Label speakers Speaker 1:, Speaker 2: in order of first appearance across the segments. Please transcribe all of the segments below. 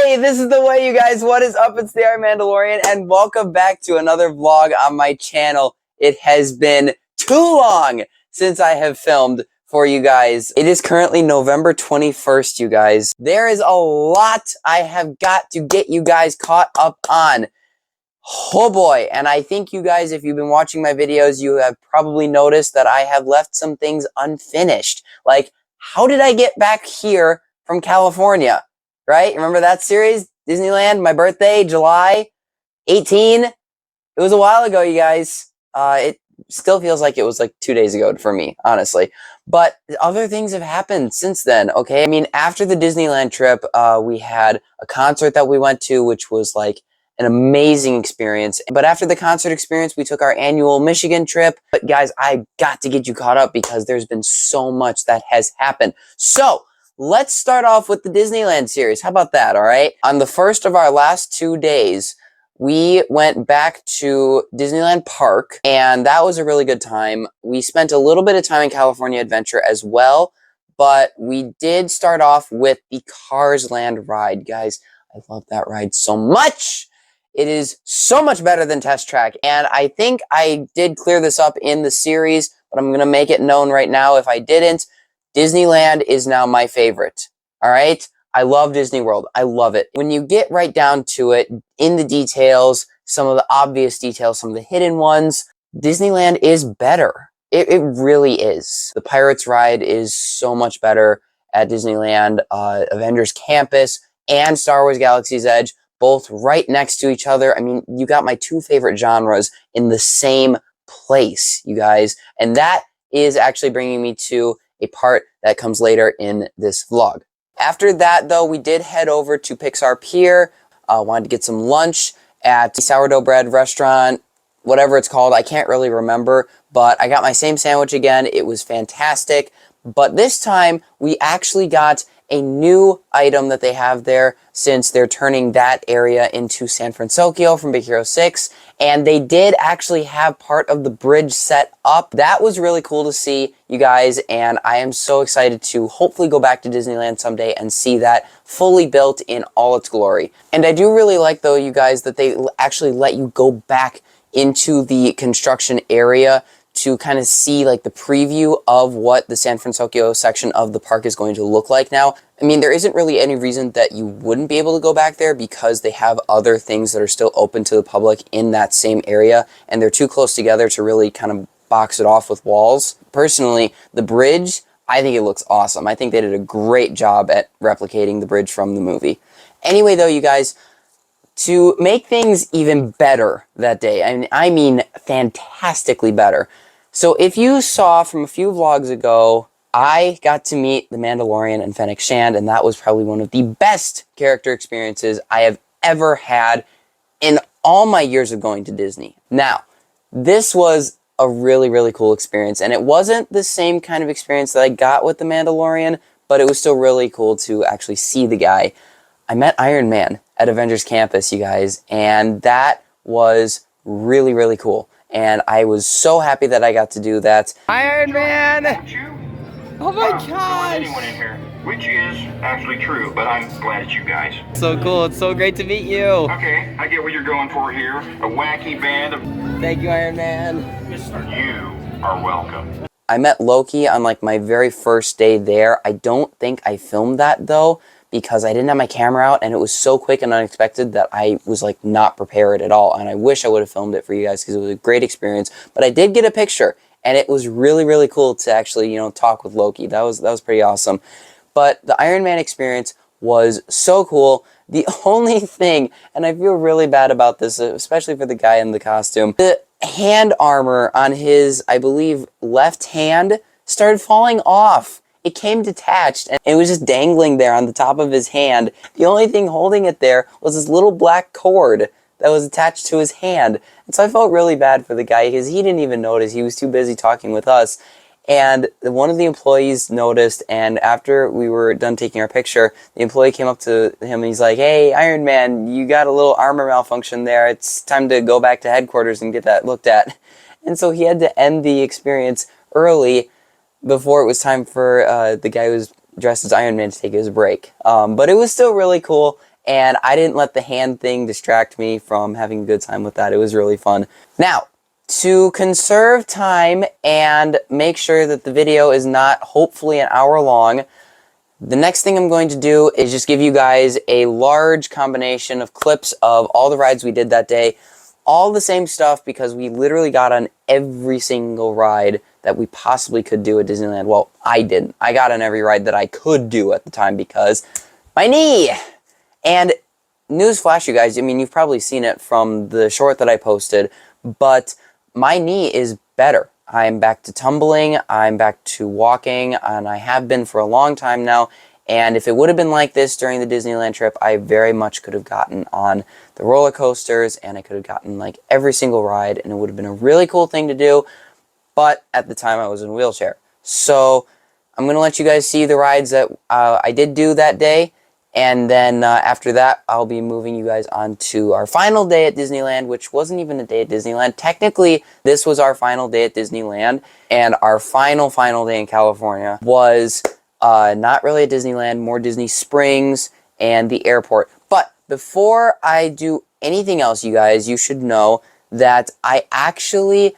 Speaker 1: Hey, this is the way, you guys. What is up? It's the Iron Mandalorian, and welcome back to another vlog on my channel. It has been too long since I have filmed for you guys. It is currently November 21st, you guys. There is a lot I have got to get you guys caught up on. Oh boy, and I think you guys, if you've been watching my videos, you have probably noticed that I have left some things unfinished. Like, how did I get back here from California? Right? Remember that series? Disneyland, my birthday, July 18? It was a while ago, you guys. It still feels like it was like 2 days ago for me, honestly. But other things have happened since then, okay? I mean, after the Disneyland trip, we had a concert that we went to, which was like an amazing experience. But after the concert experience, we took our annual Michigan trip. But guys, I got to get you caught up because there's been so much that has happened. So let's start off with the Disneyland series. How about that, all right? On the first of our last 2 days, we went back to Disneyland Park, and that was a really good time. We spent a little bit of time in California Adventure as well, but we did start off with the Cars Land ride. Guys, I love that ride so much. It is so much better than Test Track, and I think I did clear this up in the series, but I'm going to make it known right now if I didn't. Disneyland is now my favorite, all right? I love Disney World. I love it. When you get right down to it, in the details, some of the obvious details, some of the hidden ones, Disneyland is better. It really is. The Pirates ride is so much better at Disneyland. Avengers Campus and Star Wars Galaxy's Edge, both right next to each other. I mean, you got my two favorite genres in the same place, you guys. And that is actually bringing me to a part that comes later in this vlog. After that, though, we did head over to Pixar Pier. Wanted to get some lunch at the sourdough bread restaurant, whatever it's called. I can't really remember, but I got my same sandwich again. It was fantastic. But this time, we actually got a new item that they have there since they're turning that area into San Francisco from Big Hero 6. And they did actually have part of the bridge set up. That was really cool to see, you guys, and I am so excited to hopefully go back to Disneyland someday and see that fully built in all its glory. And I do really like, though, you guys, that they actually let you go back into the construction area to kind of see like the preview of what the San Francisco section of the park is going to look like now. I mean, there isn't really any reason that you wouldn't be able to go back there because they have other things that are still open to the public in that same area, and they're too close together to really kind of box it off with walls. Personally, the bridge, I think it looks awesome. I think they did a great job at replicating the bridge from the movie. Anyway, though, you guys, to make things even better that day, I mean fantastically better. So if you saw from a few vlogs ago, I got to meet the Mandalorian and Fennec Shand, and that was probably one of the best character experiences I have ever had in all my years of going to Disney. Now, this was a really, really cool experience, and it wasn't the same kind of experience that I got with the Mandalorian, but it was still really cool to actually see the guy. I met Iron Man at Avengers Campus, you guys, and that was really, really cool. And I was so happy that I got to do that. Iron Man! Oh my gosh!
Speaker 2: Anyone in here, which is actually true, but I'm glad it's you guys.
Speaker 1: So cool, it's so great to meet you.
Speaker 2: Okay, I get what you're going for here. A wacky band of...
Speaker 1: Thank you, Iron Man.
Speaker 2: You are welcome.
Speaker 1: I met Loki on like my very first day there. I don't think I filmed that though, because I didn't have my camera out and it was so quick and unexpected that I was like not prepared at all. And I wish I would have filmed it for you guys because it was a great experience. But I did get a picture and it was really, really cool to actually, you know, talk with Loki. That was pretty awesome. But the Iron Man experience was so cool. The only thing, and I feel really bad about this, especially for the guy in the costume, the hand armor on his, I believe, left hand started falling off. It came detached and it was just dangling there on the top of his hand. The only thing holding it there was this little black cord that was attached to his hand. And so I felt really bad for the guy because he didn't even notice. He was too busy talking with us. And one of the employees noticed, and after we were done taking our picture, the employee came up to him and he's like, "Hey, Iron Man, you got a little armor malfunction there. It's time to go back to headquarters and get that looked at." And so he had to end the experience early before it was time for the guy who was dressed as Iron Man to take his break. But it was still really cool, and I didn't let the hand thing distract me from having a good time with that. It was really fun. Now, to conserve time and make sure that the video is not hopefully an hour long, the next thing I'm going to do is just give you guys a large combination of clips of all the rides we did that day. All the same stuff, because we literally got on every single ride that we possibly could do at Disneyland. Well, I didn't. I got on every ride that I could do at the time because my knee. And newsflash, you guys, I mean, you've probably seen it from the short that I posted, but my knee is better. I'm back to tumbling, I'm back to walking, and I have been for a long time now. And if it would have been like this during the Disneyland trip, I very much could have gotten on the roller coasters, and I could have gotten like every single ride, and it would have been a really cool thing to do. But at the time, I was in a wheelchair. So I'm going to let you guys see the rides that I did do that day. And then after that, I'll be moving you guys on to our final day at Disneyland, which wasn't even a day at Disneyland. Technically, this was our final day at Disneyland, and our final day in California was not really at Disneyland, more Disney Springs and the airport. But before I do anything else, you guys, you should know that I actually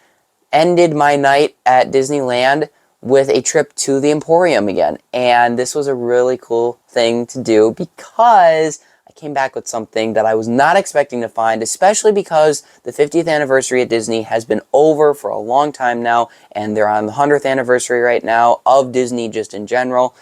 Speaker 1: ended my night at Disneyland with a trip to the Emporium again. And this was a really cool thing to do because I came back with something that I was not expecting to find, especially because the 50th anniversary at Disney has been over for a long time now, and they're on the 100th anniversary right now of Disney just in general.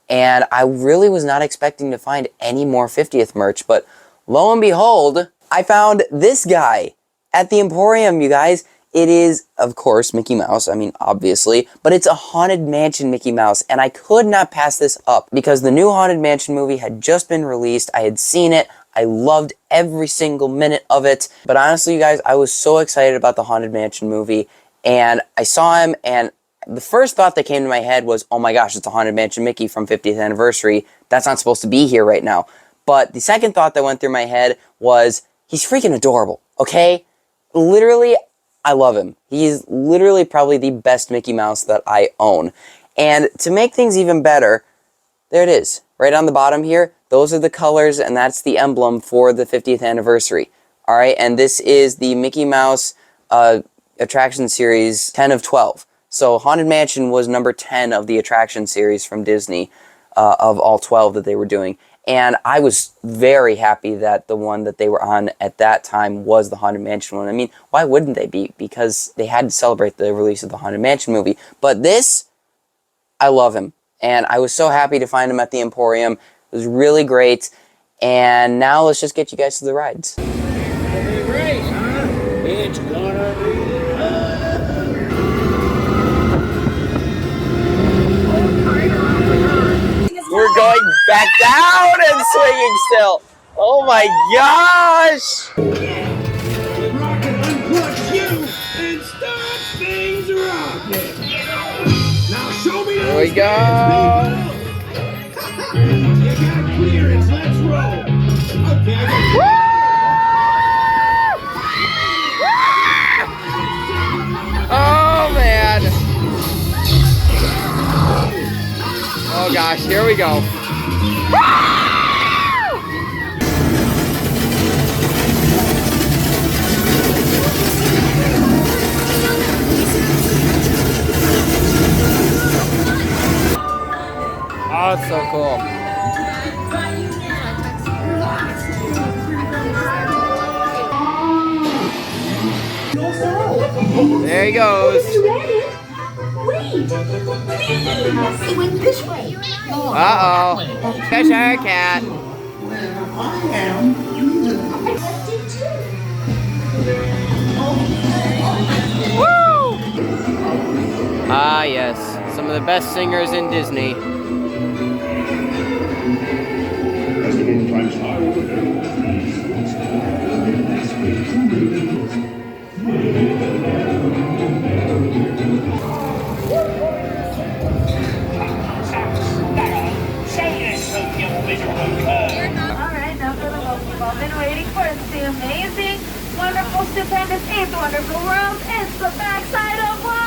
Speaker 1: And I really was not expecting to find any more 50th merch, but lo and behold, I found this guy at the Emporium, you guys. It is, of course, Mickey Mouse, I mean, obviously, but it's a Haunted Mansion Mickey Mouse, and I could not pass this up because the new Haunted Mansion movie had just been released. I had seen it. I loved every single minute of it, but honestly, you guys, I was so excited about the Haunted Mansion movie, and I saw him, and the first thought that came to my head was, oh my gosh, it's a Haunted Mansion Mickey from 50th anniversary. That's not supposed to be here right now. But the second thought that went through my head was, he's freaking adorable, okay? Literally, I love him. He's literally probably the best Mickey Mouse that I own. And to make things even better, there it is. Right on the bottom here, those are the colors, and that's the emblem for the 50th anniversary. All right, and this is the Mickey Mouse attraction series 10 of 12. So Haunted Mansion was number 10 of the attraction series from Disney of all 12 that they were doing. And I was very happy that the one that they were on at that time was the Haunted Mansion one. I mean, why wouldn't they be? Because they had to celebrate the release of the Haunted Mansion movie. But this, I love him. And I was so happy to find him at the Emporium. It was really great. And now let's just get you guys to the rides.
Speaker 3: Race, huh? It's gonna be
Speaker 1: We're going back down and swinging still. Oh my gosh!
Speaker 3: Rocket unplugs you and starts things rocking. Now show me
Speaker 1: Here we
Speaker 3: those
Speaker 1: go.
Speaker 3: hands, people. You got clearance. Let's roll. Okay, I got
Speaker 1: Oh man! Oh gosh, here we go. Oh, it's so cool. There he goes.
Speaker 4: Wait! He went this way.
Speaker 1: Uh-oh. Catch her, cat. Woo! Ah, yes. Some of the best singers in Disney.
Speaker 4: Alright, now for the most you've all been waiting for. It's the amazing, wonderful, stupendous, eighth wonderful world. It's the backside of water!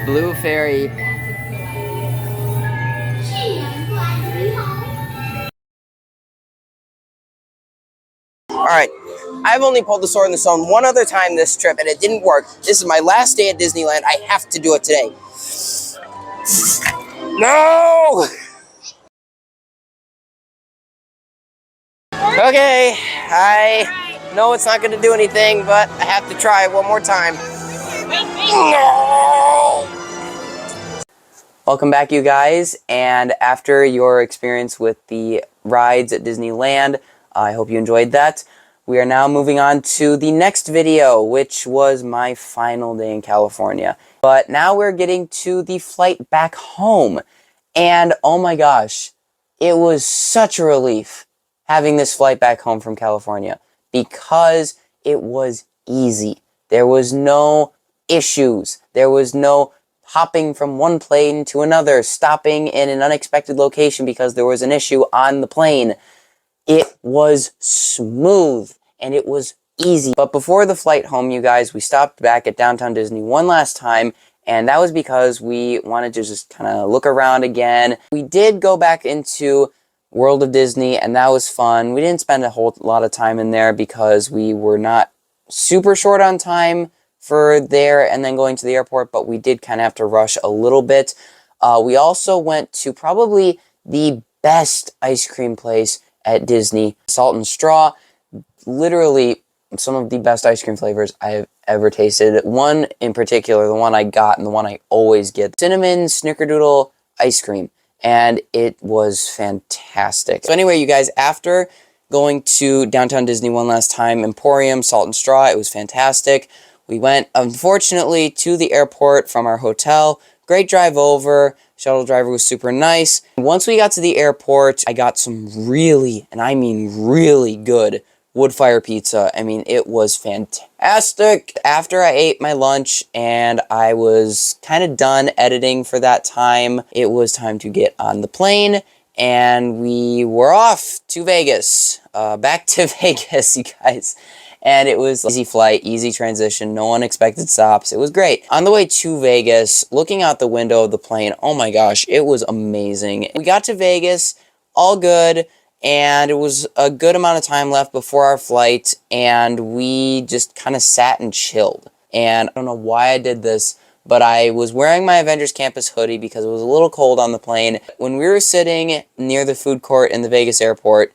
Speaker 1: Blue fairy. Alright, I've only pulled the Sword in the Stone one other time this trip, and it didn't work. This is my last day at Disneyland. I have to do it today. No! Okay, I know it's not going to do anything, but I have to try it one more time. No! Welcome back, you guys, and after your experience with the rides at Disneyland, I hope you enjoyed that. We are now moving on to the next video, which was my final day in California. But now we're getting to the flight back home. And oh my gosh, it was such a relief having this flight back home from California because it was easy. There was no issues. There was no hopping from one plane to another, stopping in an unexpected location because there was an issue on the plane. It was smooth and it was easy. But before the flight home, you guys, we stopped back at Downtown Disney one last time, and that was because we wanted to just kind of look around again. We did go back into World of Disney, and that was fun. We didn't spend a whole lot of time in there because we were not super short on time for there and then going to the airport, but we did kind of have to rush a little bit. We also went to probably the best ice cream place at Disney, Salt and Straw. Literally some of the best ice cream flavors I have ever tasted. One in particular, the one I got and the one I always get, cinnamon snickerdoodle ice cream, and it was fantastic. So anyway, you guys, after going to Downtown Disney one last time, Emporium, Salt and Straw, it was fantastic. We went, unfortunately, to the airport from our hotel. Great drive over. Shuttle driver was super nice. Once we got to the airport, I got some really, and I mean really good wood fire pizza. I mean, it was fantastic. After I ate my lunch and I was kind of done editing for that time, it was time to get on the plane, and we were off to Vegas. Back to Vegas, you guys. And it was easy flight, easy transition, no unexpected stops. It was great. On the way to Vegas, looking out the window of the plane, oh my gosh, it was amazing. We got to Vegas, all good, and it was a good amount of time left before our flight, and we just kind of sat and chilled. And I don't know why I did this, but I was wearing my Avengers Campus hoodie because it was a little cold on the plane. When we were sitting near the food court in the Vegas airport,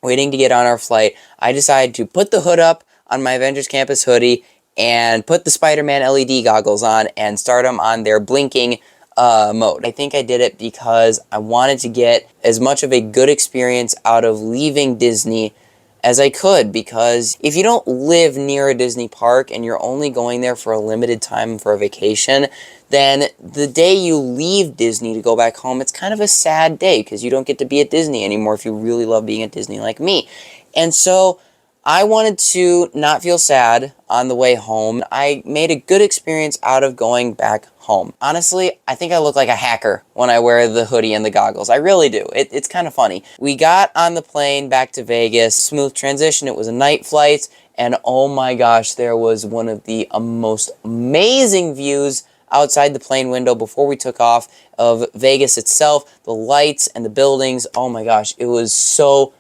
Speaker 1: waiting to get on our flight, I decided to put the hood up on my Avengers Campus hoodie and put the Spider-Man LED goggles on and start them on their blinking mode. I think I did it because I wanted to get as much of a good experience out of leaving Disney as I could, because if you don't live near a Disney park and you're only going there for a limited time for a vacation, then the day you leave Disney to go back home, it's kind of a sad day because you don't get to be at Disney anymore if you really love being at Disney like me. And so I wanted to not feel sad on the way home. I made a good experience out of going back home. Honestly, I think I look like a hacker when I wear the hoodie and the goggles. I really do. It's kind of funny. We got on the plane back to Vegas. Smooth transition. It was a night flight. And oh my gosh, there was one of the most amazing views outside the plane window before we took off of Vegas itself, the lights and the buildings. Oh my gosh, it was so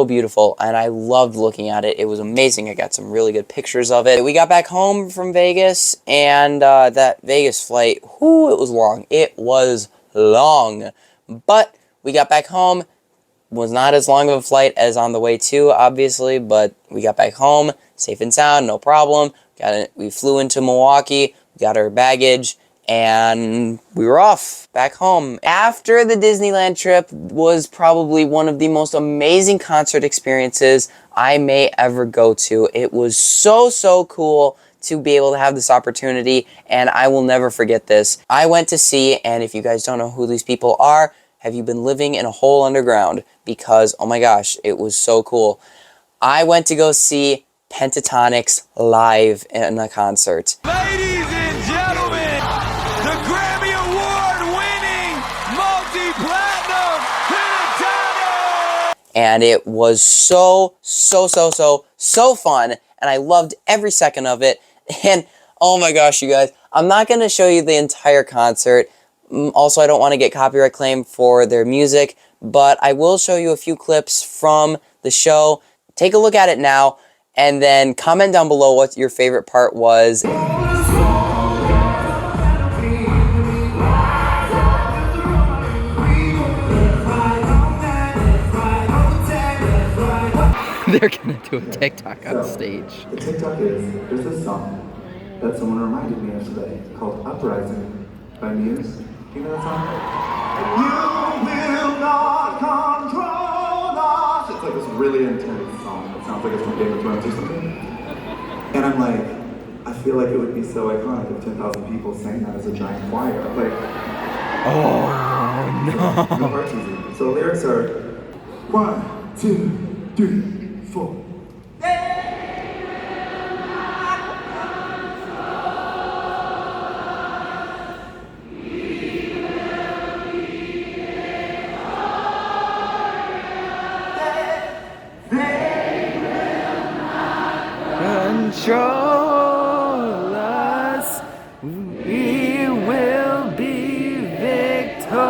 Speaker 1: beautiful, and I loved looking at it. It was amazing. I got some really good pictures of it. We got back home from Vegas, and that Vegas flight, whoo, it was long. It was long, but we got back home. Was not as long of a flight as on the way to, obviously, but we got back home safe and sound, no problem. We flew into Milwaukee, got our baggage, and we were off back home. After the Disneyland trip was probably one of the most amazing concert experiences I may ever go to. It was so cool to be able to have this opportunity, and I will never forget this. I went to see, and if you guys don't know who these people are, have you been living in a hole underground? Because, oh my gosh, it was so cool. I went to go see Pentatonix live in a concert.
Speaker 3: Ladies and gentlemen, the Grammy Award-winning multi-platinum Pentatonix!
Speaker 1: And it was so fun, and I loved every second of it. And oh my gosh, you guys, I'm not going to show you the entire concert. Also, I don't want to get copyright claim for their music, but I will show you a few clips from the show. Take a look at it now, and then comment down below what your favorite part was. They're gonna do a TikTok on stage.
Speaker 5: The TikTok is, there's this song that someone reminded me of today called Uprising by Muse. You know that song? You will not control us. It's like this really intense song. It sounds like it's from Game of Thrones or something. And I'm like, I feel like it would be so iconic if 10,000 people sang that as a giant choir. Like, oh no. No heart's easy. So the lyrics are 1, 2, 3, 4.
Speaker 1: Control us, we will be victorious.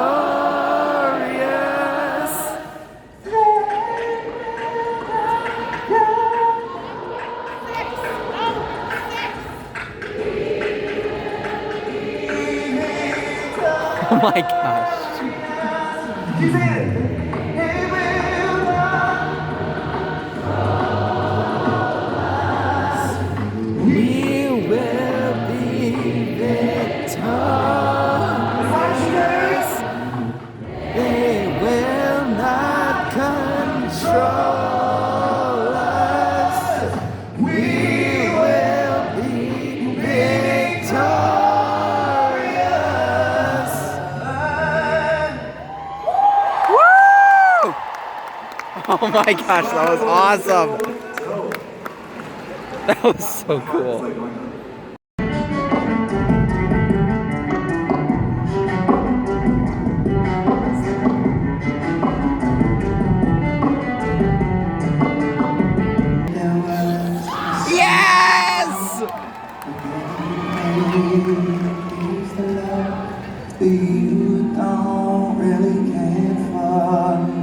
Speaker 1: Oh my gosh. Oh my gosh, that was awesome! That was so cool. Yes!
Speaker 5: You don't really care for me.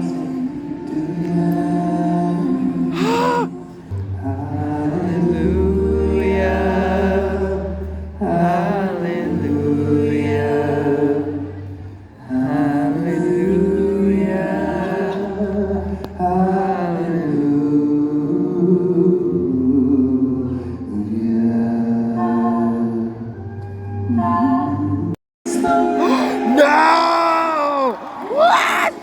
Speaker 1: No! What?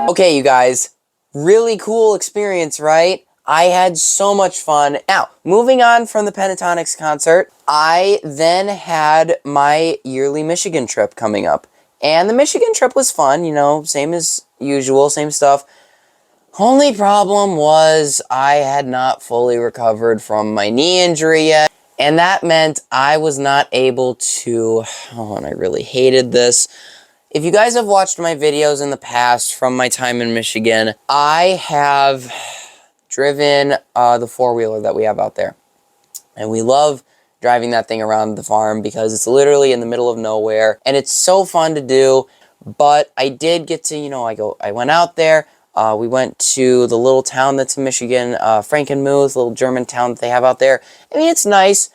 Speaker 1: Okay, you guys, really cool experience, right? I had so much fun. Now, moving on from the Pentatonics concert, I then had my yearly Michigan trip coming up. And the Michigan trip was fun, you know, same as usual, same stuff. Only problem was I had not fully recovered from my knee injury yet. And that meant I was not able to, oh, and I really hated this. If you guys have watched my videos in the past from my time in Michigan, I have driven the four-wheeler that we have out there. And we love driving that thing around the farm because it's literally in the middle of nowhere. And it's so fun to do. But I did get to, you know, I went out there. We went to the little town that's in Michigan, Frankenmuth, little German town that they have out there. I mean, it's nice.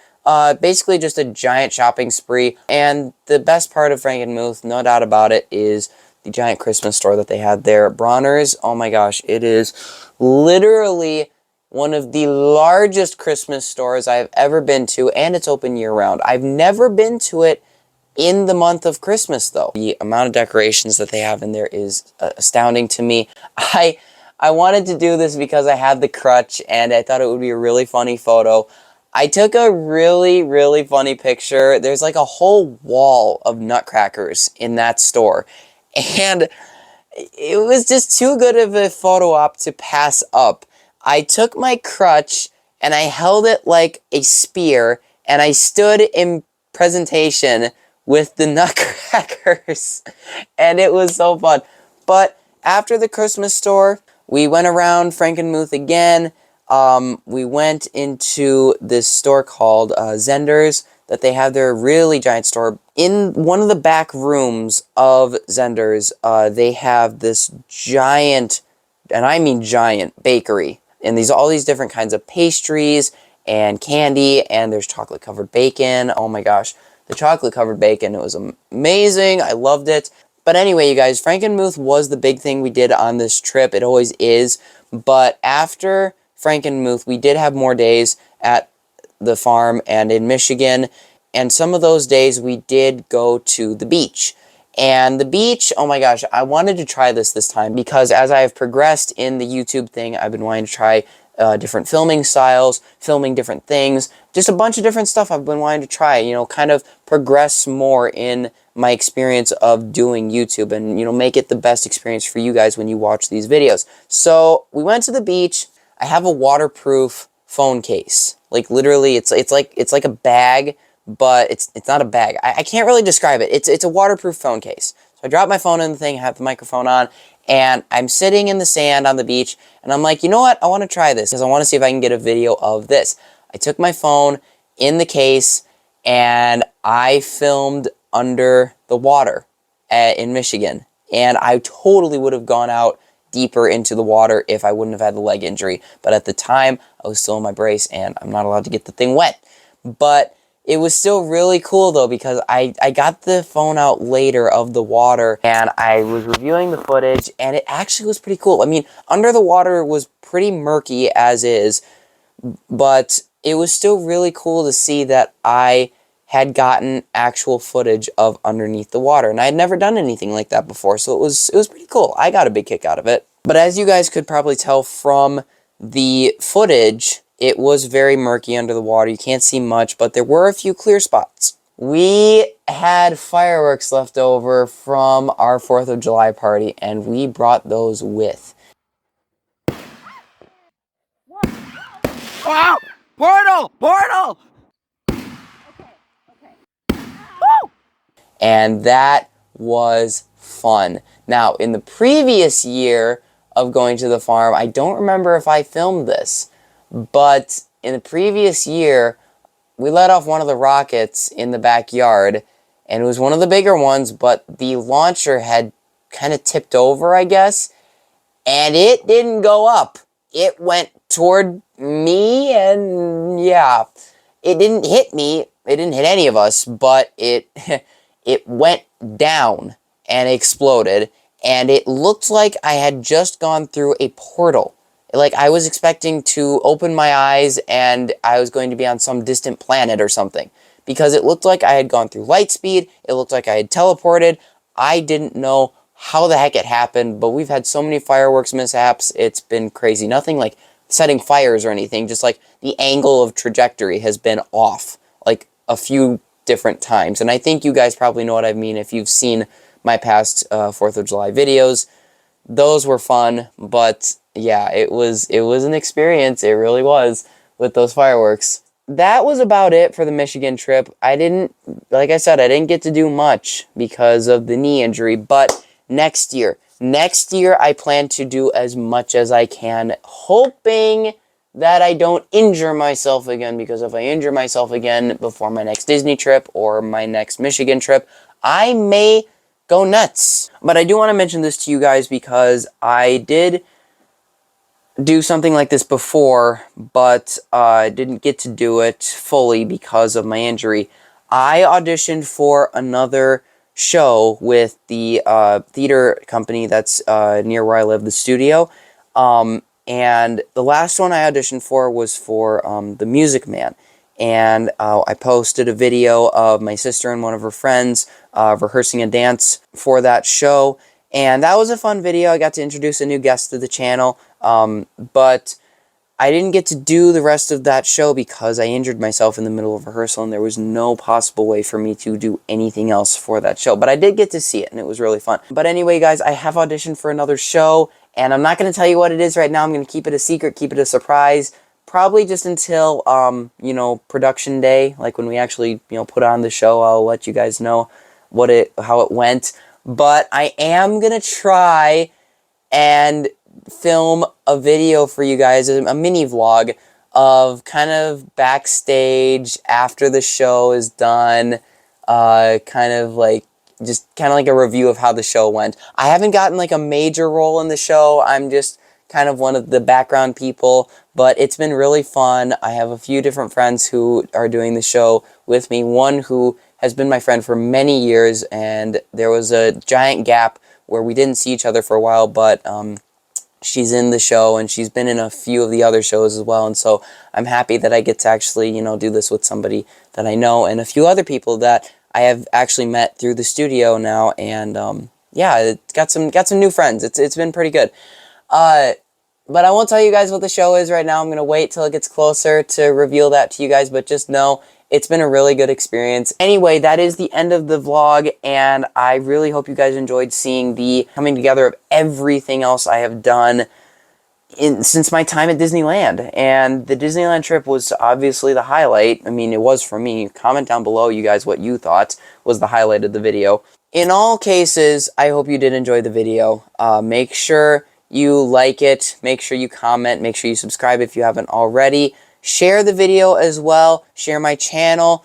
Speaker 1: Basically just a giant shopping spree. And the best part of Frankenmuth, no doubt about it, is the giant Christmas store that they had there at Bronner's. Oh my gosh, it is literally one of the largest Christmas stores I've ever been to, and it's open year-round. I've never been to it in the month of Christmas, though. The amount of decorations that they have in there is astounding to me. I wanted to do this because I had the crutch, and I thought it would be a really funny photo. I took a really, really funny picture. There's like a whole wall of nutcrackers in that store. And it was just too good of a photo op to pass up. I took my crutch and I held it like a spear, and I stood in presentation with the nutcrackers, and it was so fun. But after the Christmas store, we went around Frankenmuth again. We went into this store called Zender's, that they have their really giant store. In one of the back rooms of Zender's, they have this giant, and I mean giant, bakery. And all these different kinds of pastries and candy, and there's chocolate-covered bacon. Oh my gosh, the chocolate-covered bacon, it was amazing. I loved it. But anyway, you guys, Frankenmuth was the big thing we did on this trip. It always is. But after Frankenmuth, we did have more days at the farm and in Michigan. And some of those days we did go to the beach. And the beach, oh my gosh, I wanted to try this time because as I have progressed in the YouTube thing, I've been wanting to try different filming styles, filming different things, just a bunch of different stuff I've been wanting to try, you know, kind of progress more in my experience of doing YouTube and, you know, make it the best experience for you guys when you watch these videos. So we went to the beach. I have a waterproof phone case. Like literally it's like a bag, but it's not a bag. I can't really describe it. It's a waterproof phone case. So I dropped my phone in the thing, have the microphone on, and I'm sitting in the sand on the beach, and I'm like, you know what? I want to try this because I want to see if I can get a video of this. I took my phone in the case, and I filmed under the water in Michigan. And I totally would have gone out deeper into the water if I wouldn't have had the leg injury. But at the time, I was still in my brace, and I'm not allowed to get the thing wet. But it was still really cool, though, because I got the phone out later of the water, and I was reviewing the footage, and it actually was pretty cool. I mean, under the water was pretty murky as is, but it was still really cool to see that I had gotten actual footage of underneath the water, and I had never done anything like that before, so it was pretty cool. I got a big kick out of it. But as you guys could probably tell from the footage, it was very murky under the water. You can't see much, but there were a few clear spots. We had fireworks left over from our 4th of July party, and we brought those with. Wow! Portal! Portal! Woo! And that was fun. Now, in the previous year of going to the farm, I don't remember if I filmed this, but in the previous year, we let off one of the rockets in the backyard, and it was one of the bigger ones, but the launcher had kind of tipped over, I guess, and it didn't go up. It went toward me, and yeah, it didn't hit me. It didn't hit any of us, but it went down and exploded, and it looked like I had just gone through a portal. Like, I was expecting to open my eyes and I was going to be on some distant planet or something. Because it looked like I had gone through light speed. It looked like I had teleported. I didn't know how the heck it happened, but we've had so many fireworks mishaps. It's been crazy. Nothing like setting fires or anything. Just like the angle of trajectory has been off. Like a few different times. And I think you guys probably know what I mean if you've seen my past 4th of July videos. Those were fun, but yeah, it was an experience. It really was with those fireworks. That was about it for the Michigan trip. Like I said, I didn't get to do much because of the knee injury, but next year I plan to do as much as I can, hoping that I don't injure myself again, because if I injure myself again before my next Disney trip or my next Michigan trip, I may go nuts. But I do want to mention this to you guys because I did do something like this before, but I didn't get to do it fully because of my injury. I auditioned for another show with the theater company that's near where I live, the studio. And the last one I auditioned for was for The Music Man. And I posted a video of my sister and one of her friends rehearsing a dance for that show. And that was a fun video. I got to introduce a new guest to the channel. But I didn't get to do the rest of that show because I injured myself in the middle of rehearsal, and there was no possible way for me to do anything else for that show. But I did get to see it, and it was really fun. But anyway, guys, I have auditioned for another show, and I'm not going to tell you what it is right now. I'm going to keep it a secret, keep it a surprise, probably just until, you know, production day, like when we actually, you know, put on the show. I'll let you guys know how it went. But I am going to try and film a video for you guys, a mini vlog of kind of backstage after the show is done, kind of like a review of how the show went. I haven't gotten like a major role in the show. I'm just kind of one of the background people, but it's been really fun. I have a few different friends who are doing the show with me. One who has been my friend for many years, and there was a giant gap where we didn't see each other for a while, but she's in the show, and she's been in a few of the other shows as well, and so I'm happy that I get to actually, you know, do this with somebody that I know, and a few other people that I have actually met through the studio now, and yeah, it's got some new friends. It's been pretty good. But I won't tell you guys what the show is right now. I'm going to wait till it gets closer to reveal that to you guys, but just know it's been a really good experience. Anyway, that is the end of the vlog, and I really hope you guys enjoyed seeing the coming together of everything else I have done since my time at Disneyland. And the Disneyland trip was obviously the highlight. I mean, it was for me. Comment down below, you guys, what you thought was the highlight of the video. In all cases, I hope you did enjoy the video. Make sure you like it, make sure you comment, make sure you subscribe if you haven't already. Share the video as well, share my channel,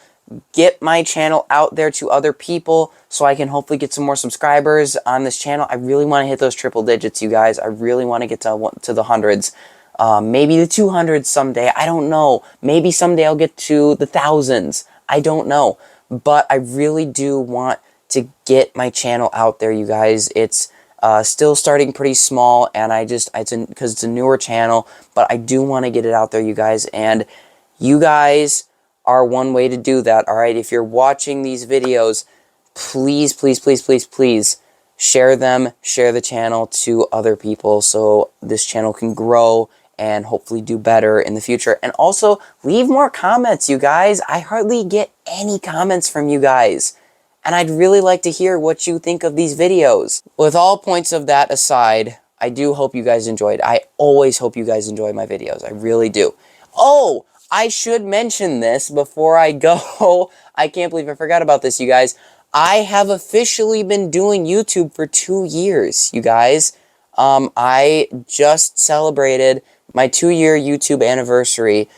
Speaker 1: get my channel out there to other people so I can hopefully get some more subscribers on this channel. I really want to hit those triple digits, you guys. I really want to get to the hundreds. Maybe the 200s someday, I don't know. Maybe someday I'll get to the thousands, I don't know. But I really do want to get my channel out there, you guys. It's still starting pretty small, and because it's a newer channel, but I do want to get it out there, you guys, and you guys are one way to do that, all right? If you're watching these videos, please, please, please, please, please share them, share the channel to other people so this channel can grow and hopefully do better in the future. And also, leave more comments, you guys. I hardly get any comments from you guys, and I'd really like to hear what you think of these videos. With all points of that aside, I do hope you guys enjoyed. I always hope you guys enjoy my videos. I really do. Oh, I should mention this before I go. I can't believe I forgot about this, you guys. I have officially been doing YouTube for 2 years, you guys. I just celebrated my 2-year YouTube anniversary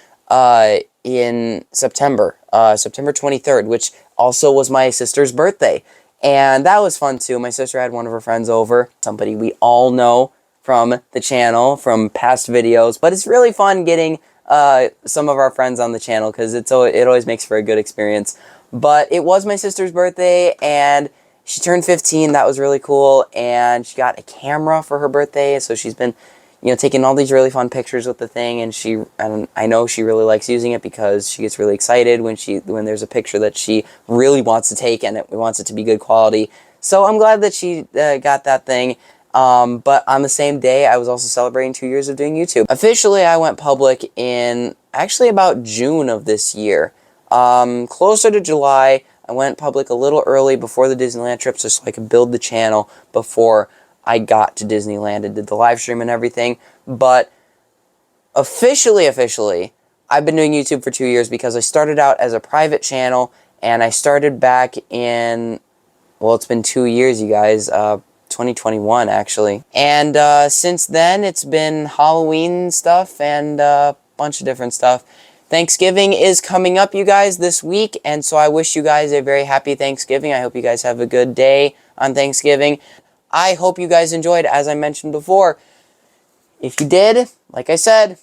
Speaker 1: in September, September 23rd, which also was my sister's birthday. And that was fun too. My sister had one of her friends over, somebody we all know from the channel, from past videos. But it's really fun getting some of our friends on the channel because it always makes for a good experience. But it was my sister's birthday, and she turned 15. That was really cool. And she got a camera for her birthday, so she's been, you know, taking all these really fun pictures with the thing, and I know she really likes using it because she gets really excited when there's a picture that she really wants to take and wants it to be good quality. So I'm glad that she got that thing. But on the same day, I was also celebrating 2 years of doing YouTube. Officially, I went public in actually about June of this year. Closer to July, I went public a little early before the Disneyland trip so I could build the channel before I got to Disneyland and did the live stream and everything. But officially, I've been doing YouTube for 2 years because I started out as a private channel, and I started back in, well, it's been 2 years, you guys, 2021 actually. And since then, it's been Halloween stuff and a bunch of different stuff. Thanksgiving is coming up, you guys, this week, and so I wish you guys a very happy Thanksgiving. I hope you guys have a good day on Thanksgiving. I hope you guys enjoyed, as I mentioned before. If you did, like I said,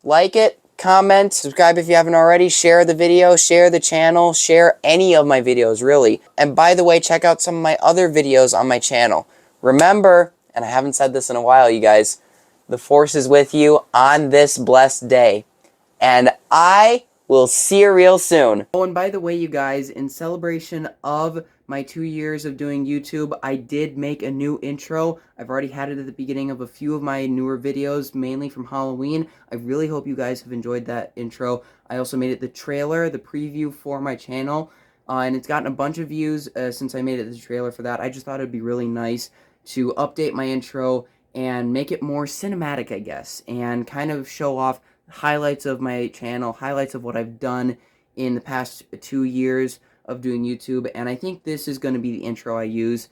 Speaker 1: like it, comment, subscribe if you haven't already, share the video, share the channel, share any of my videos, really. And by the way, check out some of my other videos on my channel. Remember, and I haven't said this in a while, you guys, the Force is with you on this blessed day. And I will see you real soon. Oh, and by the way, you guys, in celebration of my 2 years of doing YouTube, I did make a new intro. I've already had it at the beginning of a few of my newer videos, mainly from Halloween. I really hope you guys have enjoyed that intro. I also made it the trailer, the preview for my channel, and it's gotten a bunch of views since I made it the trailer for that. I just thought it'd be really nice to update my intro and make it more cinematic, I guess, and kind of show off highlights of my channel, highlights of what I've done in the past 2 years of doing YouTube, and I think this is going to be the intro I use,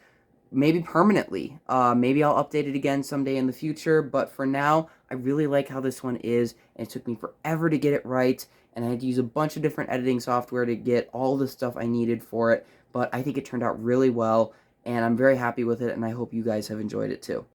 Speaker 1: maybe permanently. Maybe I'll update it again someday in the future, but for now, I really like how this one is, and it took me forever to get it right, and I had to use a bunch of different editing software to get all the stuff I needed for it, but I think it turned out really well, and I'm very happy with it, and I hope you guys have enjoyed it too.